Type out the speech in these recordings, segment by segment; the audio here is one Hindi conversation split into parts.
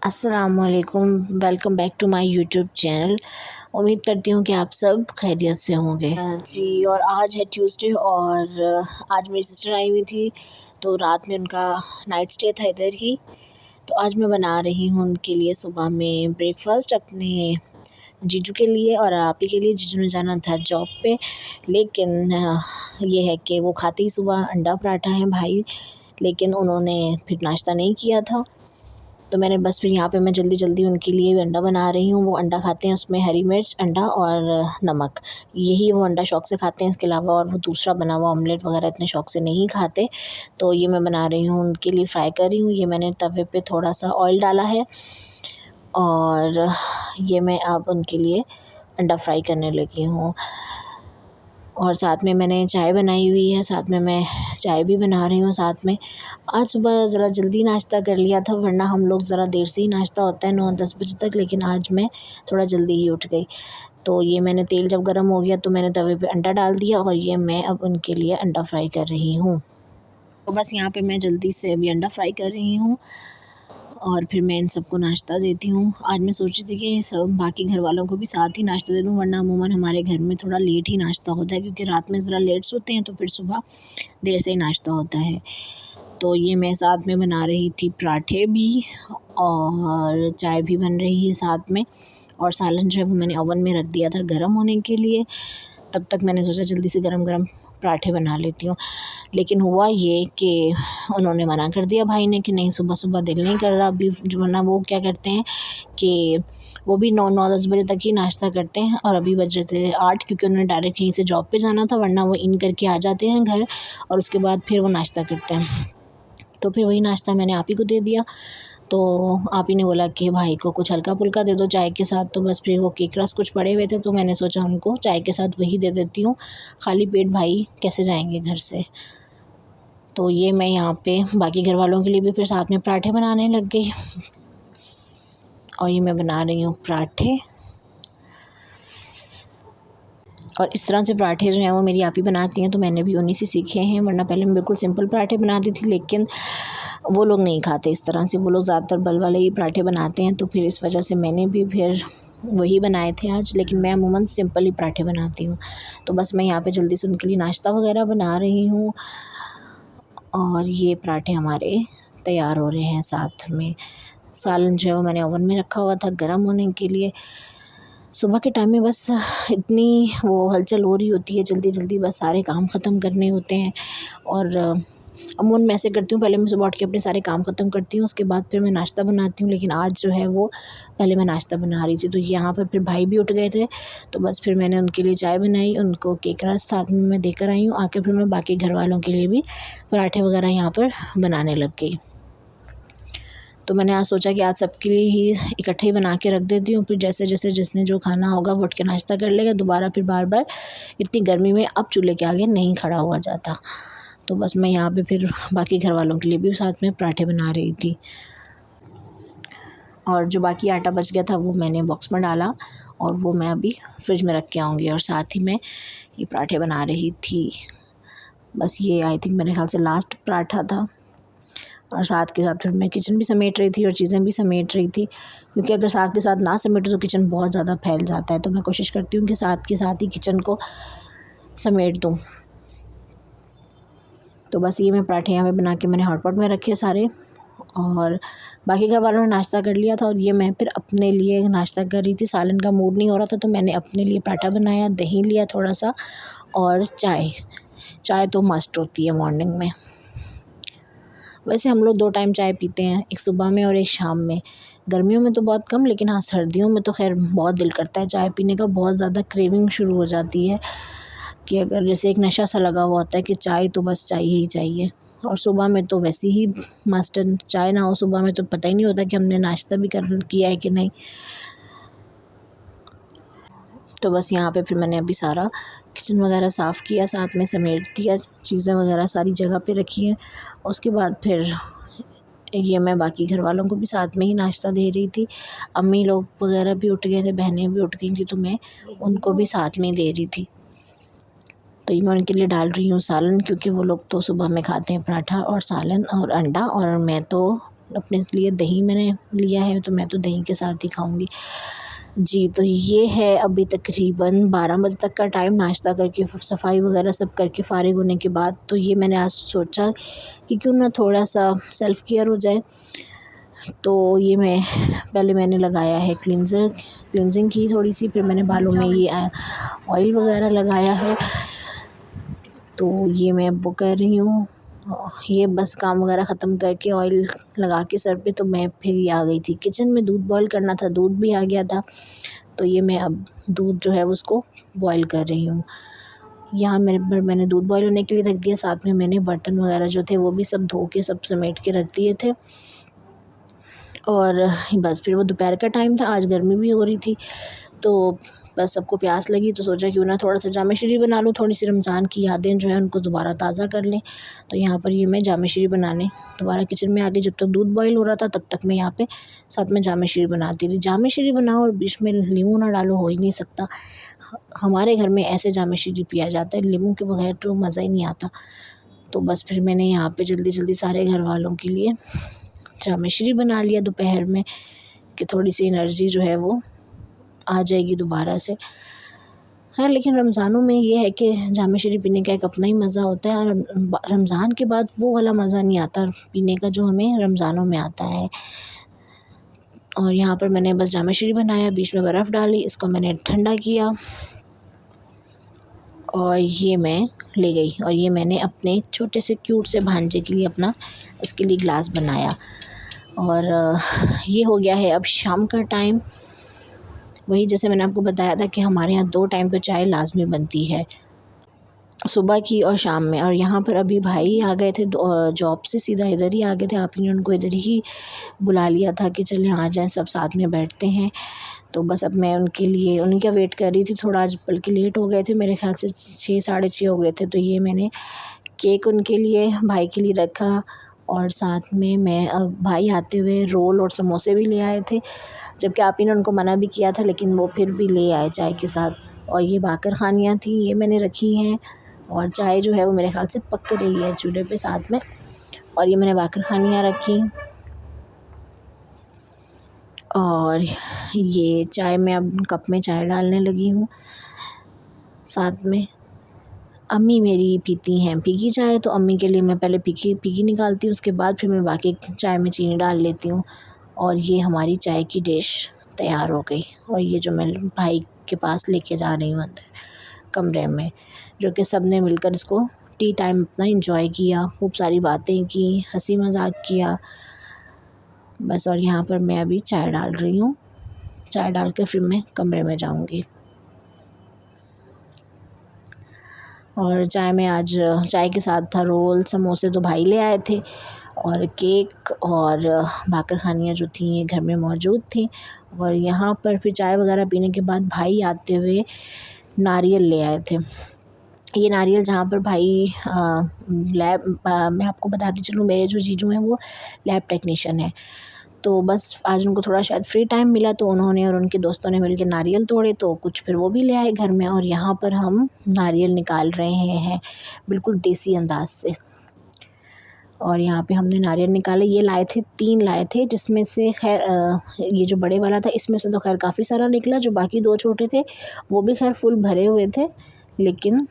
अस्सलामुअलैकुम, welcome back to my YouTube channel. उम्मीद करती हूँ कि आप सब खैरियत से होंगे। जी, और आज है ट्यूसडे और आज मेरी सिस्टर आई हुई थी, तो रात में उनका नाइट स्टे था इधर ही। तो आज मैं बना रही हूँ उनके लिए सुबह में ब्रेकफ़ास्ट, अपने जीजू के लिए और आप ही के लिए। जीजू ने जाना था जॉब पे, लेकिन ये है कि वो खाते ही सुबह अंडा पराठा है भाई, लेकिन उन्होंने फिर नाश्ता नहीं किया था। तो मैंने बस फिर यहाँ पे मैं जल्दी उनके लिए भी अंडा बना रही हूँ। वो अंडा खाते हैं, उसमें हरी मिर्च, अंडा और नमक, यही वो अंडा शौक़ से खाते हैं। इसके अलावा और वो दूसरा बना हुआ ऑमलेट वगैरह इतने शौक़ से नहीं खाते। तो ये मैं बना रही हूँ उनके लिए, फ्राई कर रही हूँ। ये मैंने तवे पे थोड़ा सा ऑयल डाला है और ये मैं अब उनके लिए अंडा फ्राई करने लगी हूँ। और साथ में मैंने चाय बनाई हुई है, साथ में मैं चाय भी बना रही हूँ साथ में। आज सुबह ज़रा जल्दी नाश्ता कर लिया था, वरना हम लोग ज़रा देर से ही नाश्ता होता है 9-10 बजे तक, लेकिन आज मैं थोड़ा जल्दी ही उठ गई। तो ये मैंने तेल जब गर्म हो गया तो मैंने तवे पे अंडा डाल दिया और ये मैं अब उनके लिए अंडा फ्राई कर रही हूँ। तो बस यहाँ पे मैं जल्दी से अभी अंडा फ्राई कर रही हूँ और फिर मैं इन सबको नाश्ता देती हूँ। आज मैं सोची थी कि सब बाकी घर वालों को भी साथ ही नाश्ता दे दूँ, वरना अमूमन हमारे घर में थोड़ा लेट ही नाश्ता होता है, क्योंकि रात में ज़रा लेट सोते हैं तो फिर सुबह देर से ही नाश्ता होता है। तो ये मैं साथ में बना रही थी पराठे भी और चाय भी बन रही है साथ में, और सालन जो है वो मैंने ओवन में रख दिया था गर्म होने के लिए। तब तक मैंने सोचा जल्दी से गरम पराठे बना लेती हूँ, लेकिन हुआ ये कि उन्होंने मना कर दिया भाई ने कि नहीं, सुबह दिल नहीं कर रहा अभी। वरना वो क्या करते हैं कि वो भी 9-10 बजे तक ही नाश्ता करते हैं, और अभी बज रहे थे 8, क्योंकि उन्होंने डायरेक्ट यहीं से जॉब पे जाना था, वरना वो इन करके आ जाते हैं घर और उसके बाद फिर वो नाश्ता करते हैं। तो फिर वही नाश्ता मैंने आप ही को दे दिया। तो आप ही ने बोला कि भाई को कुछ हल्का फुल्का दे दो चाय के साथ। तो बस फिर वो केक रस कुछ पड़े हुए थे, तो मैंने सोचा उनको चाय के साथ वही दे देती हूँ, खाली पेट भाई कैसे जाएंगे घर से। तो ये मैं यहाँ पे बाकी घर वालों के लिए भी फिर साथ में पराठे बनाने लग गई, और ये मैं बना रही हूँ पराठे। और इस तरह से पराठे जो हैं वो मेरी आप ही बनाती हैं, तो मैंने भी उन्हीं से सीखे हैं, वरना पहले मैं बिल्कुल सिंपल पराठे बनाती थी, लेकिन वो लोग नहीं खाते इस तरह से। वो लोग ज़्यादातर बल वाले ही पराठे बनाते हैं, तो फिर इस वजह से मैंने भी फिर वही बनाए थे आज, लेकिन मैं अमूमन सिंपल ही पराठे बनाती हूँ। तो बस मैं यहाँ पे जल्दी से उनके लिए नाश्ता वगैरह बना रही हूँ, और ये पराठे हमारे तैयार हो रहे हैं। साथ में सालन जो है वो मैंने ओवन में रखा हुआ था गर्म होने के लिए। सुबह के टाइम में बस इतनी वो हलचल हो रही होती है, जल्दी बस सारे काम ख़त्म करने होते हैं। और अमूमन मैं ऐसे करती हूँ, पहले मैं सुबह उठ के अपने सारे काम ख़त्म करती हूँ, उसके बाद फिर मैं नाश्ता बनाती हूँ। लेकिन आज जो है वो पहले मैं नाश्ता बना रही थी। तो यहाँ पर फिर भाई भी उठ गए थे, तो बस फिर मैंने उनके लिए चाय बनाई, उनको केक रस साथ में मैं देकर आई हूँ। आके फिर मैं बाकी घर वालों के लिए भी पराठे वगैरह यहाँ पर बनाने लग गई। तो मैंने आज सोचा कि आज सबके लिए ही इकट्ठे ही बना के रख देती हूँ, फिर जैसे जिसने जो खाना होगा वो उठ के नाश्ता कर लेगा। दोबारा फिर बार इतनी गर्मी में अब चूल्हे के आगे नहीं खड़ा हुआ जाता। तो बस मैं यहाँ पे फिर बाकी घर वालों के लिए भी साथ में पराठे बना रही थी। और जो बाकी आटा बच गया था वो मैंने बॉक्स में डाला, और वो मैं अभी फ्रिज में रख के आऊँगी। और साथ ही मैं ये पराठे बना रही थी। बस ये आई थिंक मेरे ख्याल से लास्ट पराठा था, और साथ के साथ फिर मैं किचन भी समेट रही थी और चीज़ें भी समेट रही थी, क्योंकि अगर साथ के साथ ना समेटो तो किचन बहुत ज़्यादा फैल जाता है। तो मैं कोशिश करती हूँ कि साथ के साथ ही किचन को समेट दूँ। तो बस ये मैं पराठे यहाँ पे बना के मैंने हॉट पॉट में रखे सारे, और बाकी घर वालों ने नाश्ता कर लिया था। और ये मैं फिर अपने लिए नाश्ता कर रही थी। सालन का मूड नहीं हो रहा था, तो मैंने अपने लिए पराठा बनाया, दही लिया थोड़ा सा, और चाय तो मस्ट होती है मॉर्निंग में। वैसे हम लोग 2 टाइम चाय पीते हैं, एक सुबह में और एक शाम में। गर्मियों में तो बहुत कम, लेकिन हाँ सर्दियों में तो खैर बहुत दिल करता है चाय पीने का, बहुत ज़्यादा क्रेविंग शुरू हो जाती है, कि अगर जैसे एक नशा सा लगा हुआ होता है कि चाय तो बस चाहिए ही चाहिए। और सुबह में तो वैसे ही मस्ट, चाय ना हो सुबह में तो पता ही नहीं होता कि हमने नाश्ता भी किया है कि नहीं। तो बस यहाँ पे फिर मैंने अभी सारा किचन वगैरह साफ़ किया, साथ में समेट दिया, चीज़ें वगैरह सारी जगह पे रखी हैं। उसके बाद फिर ये मैं बाकी घर वालों को भी साथ में ही नाश्ता दे रही थी। अम्मी लोग वगैरह भी उठ गए थे, बहनें भी उठ गई थी, तो मैं उनको भी साथ में ही दे रही थी। तो ये मैं उनके लिए डाल रही हूँ सालन, क्योंकि वो लोग तो सुबह में खाते हैं पराठा और सालन और अंडा, और मैं तो अपने लिए दही मैंने लिया है, तो मैं तो दही के साथ ही खाऊंगी जी। तो ये है अभी तकरीबन 12 बजे तक का टाइम, नाश्ता करके सफाई वगैरह सब करके फ़ारिग होने के बाद। तो ये मैंने आज सोचा कि क्यों ना थोड़ा सा सेल्फ़ केयर हो जाए। तो ये पहले मैंने लगाया है क्लिनजिंग की थोड़ी सी, फिर मैंने बालों में ये ऑयल वगैरह लगाया है। तो ये मैं वो कर रही हूँ, ये बस काम वगैरह ख़त्म करके ऑयल लगा के सर पे, तो मैं फिर ये आ गई थी किचन में। दूध बॉईल करना था, दूध भी आ गया था। तो ये मैं अब दूध जो है उसको बॉईल कर रही हूँ। यहाँ मैंने दूध बॉईल होने के लिए रख दिया, साथ में मैंने बर्तन वगैरह जो थे वो भी सब धो के सब समेट के रख दिए थे। और बस फिर वो दोपहर का टाइम था, आज गर्मी भी हो रही थी, तो बस सबको प्यास लगी तो सोचा क्यों ना थोड़ा सा जामे शरीफ बना लूँ, थोड़ी सी रमज़ान की यादें जो है उनको दोबारा ताज़ा कर लें। तो यहाँ पर ये मैं जामे शरीफ बनाने दोबारा किचन में आ गई। जब तक दूध बॉईल हो रहा था तब तक मैं यहाँ पे साथ में जामे शरीफ बनाती रही। जामे शरीफ बनाओ और बीच में नींबू ना डालो, हो ही नहीं सकता। हमारे घर में ऐसे जामे शरीफ पिया जाता है, नींबू के बगैर तो मज़ा ही नहीं आता। तो बस फिर मैंने यहाँ पर जल्दी जल्दी सारे घर वालों के लिए जामे शरीफ बना लिया दोपहर में, कि थोड़ी सी एनर्जी जो है वो आ जाएगी दोबारा से। हाँ, लेकिन रमज़ानों में ये है कि जामे शरीफ पीने का एक अपना ही मज़ा होता है, और रमज़ान के बाद वो वाला मज़ा नहीं आता पीने का जो हमें रमज़ानों में आता है। और यहाँ पर मैंने बस जामे शरीफ बनाया, बीच में बर्फ़ डाली, इसको मैंने ठंडा किया और ये मैं ले गई। और ये मैंने अपने छोटे से क्यूट से भांजे के लिए अपना इसके लिए ग्लास बनाया। और ये हो गया है अब शाम का टाइम। वही जैसे मैंने आपको बताया था कि हमारे यहाँ 2 टाइम पे चाय लाजमी बनती है, सुबह की और शाम में। और यहाँ पर अभी भाई आ गए थे जॉब से, सीधा इधर ही आ गए थे। आप ही ने उनको इधर ही बुला लिया था कि चले आ जाएं, सब साथ में बैठते हैं। तो बस अब मैं उनके लिए उन्हीं का वेट कर रही थी। थोड़ा आज बल्कि लेट हो गए थे, मेरे ख्याल से 6 साढ़े 6 हो गए थे। तो ये मैंने केक उनके लिए भाई के लिए रखा, और साथ में मैं भाई आते हुए रोल और समोसे भी ले आए थे, जबकि आप ही ने उनको मना भी किया था, लेकिन वो फिर भी ले आए चाय के साथ। और ये बाकर खानियाँ थी, ये मैंने रखी हैं। और चाय जो है वो मेरे ख्याल से पक रही है चूल्हे पे साथ में। और ये मैंने बाकर खानियाँ रखी। और ये चाय मैं अब कप में चाय डालने लगी हूँ। साथ में अम्मी मेरी पीती हैं फीकी चाय, तो अम्मी के लिए मैं पहले फीकी निकालती हूँ, उसके बाद फिर मैं बाकी चाय में चीनी डाल लेती हूँ। और ये हमारी चाय की डिश तैयार हो गई। और ये जो मैं भाई के पास लेके जा रही हूँ अंदर कमरे में, जो कि सब ने मिलकर इसको टी टाइम अपना एंजॉय किया, खूब सारी बातें की, हंसी मजाक किया बस। और यहाँ पर मैं अभी चाय डाल रही हूँ, चाय डाल के फिर मैं कमरे में जाऊँगी। और चाय में आज चाय के साथ था रोल समोसे, तो भाई ले आए थे, और केक और बाकर खानियाँ जो थी ये घर में मौजूद थी। और यहाँ पर फिर चाय वगैरह पीने के बाद भाई आते हुए नारियल ले आए थे। ये नारियल जहाँ पर भाई मैं आपको बताती चलूँ, मेरे जो जीजू हैं वो लैब टेक्नीशियन है। तो बस आज उनको थोड़ा शायद फ्री टाइम मिला, तो उन्होंने और उनके दोस्तों ने मिलकर नारियल तोड़े, तो कुछ फिर वो भी ले आए घर में। और यहाँ पर हम नारियल निकाल रहे हैं बिल्कुल देसी अंदाज से। और यहाँ पे हमने नारियल निकाले, ये लाए थे 3 लाए थे, जिसमें से खैर ये जो बड़े वाला था इसमें से तो खैर काफ़ी सारा निकला, जो बाकी 2 छोटे थे वो भी खैर फुल भरे हुए थे, लेकिन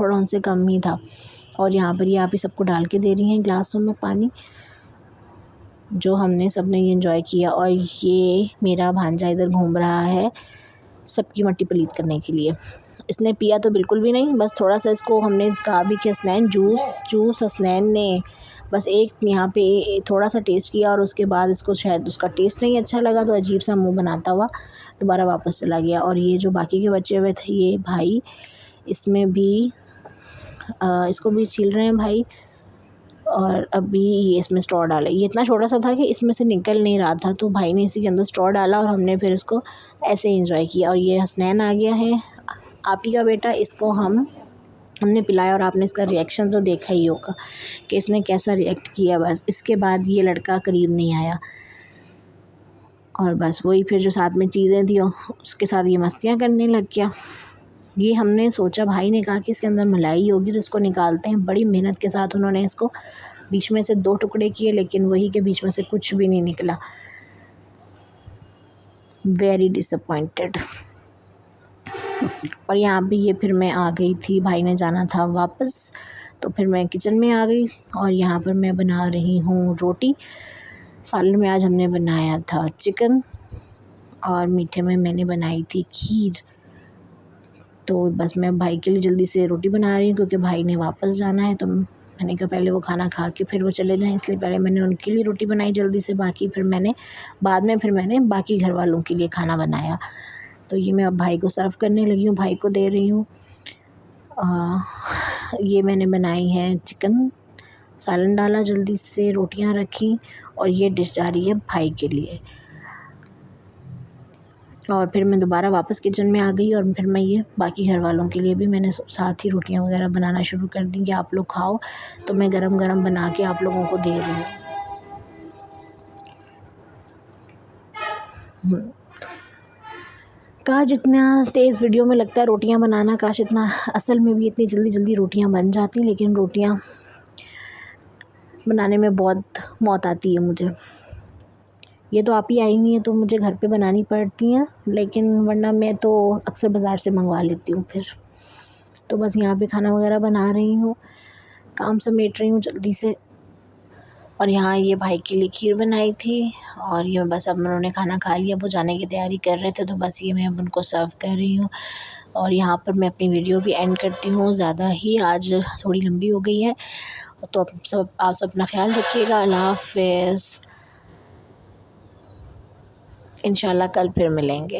थोड़ा उनसे कम ही था। और यहाँ पर ये आप ही सबको डाल के दे रही हैं ग्लासों में पानी, जो हमने सब ने ये एंजॉय किया। और ये मेरा भांजा इधर घूम रहा है सबकी मट्टी पलीत करने के लिए। इसने पिया तो बिल्कुल भी नहीं, बस थोड़ा सा इसको हमने कहा भी कि हसनैन जूस हसनैन ने बस एक यहाँ पे थोड़ा सा टेस्ट किया, और उसके बाद इसको शायद उसका टेस्ट नहीं अच्छा लगा, तो अजीब सा मुंह बनाता हुआ दोबारा वापस चला गया। और ये जो बाकी के बचे हुए थे ये भाई, इसमें भी इसको भी छील रहे हैं भाई। और अभी ये इसमें स्ट्रॉ डाला, ये इतना छोटा सा था कि इसमें से निकल नहीं रहा था, तो भाई ने इसी के अंदर स्ट्रॉ डाला और हमने फिर इसको ऐसे ही एंजॉय किया। और ये हसनैन आ गया है आप ही का बेटा, इसको हमने पिलाया, और आपने इसका रिएक्शन तो देखा ही होगा कि इसने कैसा रिएक्ट किया। बस इसके बाद ये लड़का करीब नहीं आया, और बस वही फिर जो साथ में चीज़ें थी उसके साथ ये मस्तियाँ करने लग गया। ये हमने सोचा, भाई ने कहा कि इसके अंदर मलाई होगी तो इसको निकालते हैं। बड़ी मेहनत के साथ उन्होंने इसको बीच में से 2 टुकड़े किए, लेकिन वही के बीच में से कुछ भी नहीं निकला। Very disappointed. और यहाँ पे ये फिर मैं आ गई थी, भाई ने जाना था वापस, तो फिर मैं किचन में आ गई और यहाँ पर मैं बना रही हूँ रोटी। सालन में आज हमने बनाया था चिकन और मीठे में मैंने बनाई थी खीर। तो बस मैं भाई के लिए जल्दी से रोटी बना रही हूँ क्योंकि भाई ने वापस जाना है, तो मैंने कहा पहले वो खाना खा के फिर वो चले जाएँ, इसलिए पहले मैंने उनके लिए रोटी बनाई जल्दी से, बाकी बाद में बाकी घर वालों के लिए खाना बनाया। तो ये मैं अब भाई को सर्व करने लगी हूँ, भाई को दे रही हूँ। ये मैंने बनाई है चिकन, सालन डाला, जल्दी से रोटियां रखी और ये डिश जा रही है भाई के लिए। और फिर मैं दोबारा वापस किचन में आ गई और फिर मैं ये बाकी घर वालों के लिए भी मैंने साथ ही रोटियां वगैरह बनाना शुरू कर दी कि आप लोग खाओ, तो मैं गरम गरम बना के आप लोगों को दे रही हूँ। काश जितना तेज़ वीडियो में लगता है रोटियां बनाना, काश इतना असल में भी इतनी जल्दी जल्दी रोटियां बन जाती, लेकिन रोटियां बनाने में बहुत मौत आती है मुझे। ये तो आप ही आई हुई हैं तो मुझे घर पे बनानी पड़ती हैं, लेकिन वरना मैं तो अक्सर बाज़ार से मंगवा लेती हूँ फिर। तो बस यहाँ पे खाना वगैरह बना रही हूँ, काम समेट रही हूँ जल्दी से। और यहाँ ये भाई के लिए खीर बनाई थी और ये बस अब उन्होंने खाना खा लिया, वो जाने की तैयारी कर रहे थे, तो बस ये मैं अब उनको सर्व कर रही हूँ। और यहाँ पर मैं अपनी वीडियो भी एंड करती हूँ, ज़्यादा ही आज थोड़ी लंबी हो गई है। तो आप सब अपना ख्याल रखिएगा। अल्लाह हाफ़िज़। इंशाल्लाह कल फिर मिलेंगे।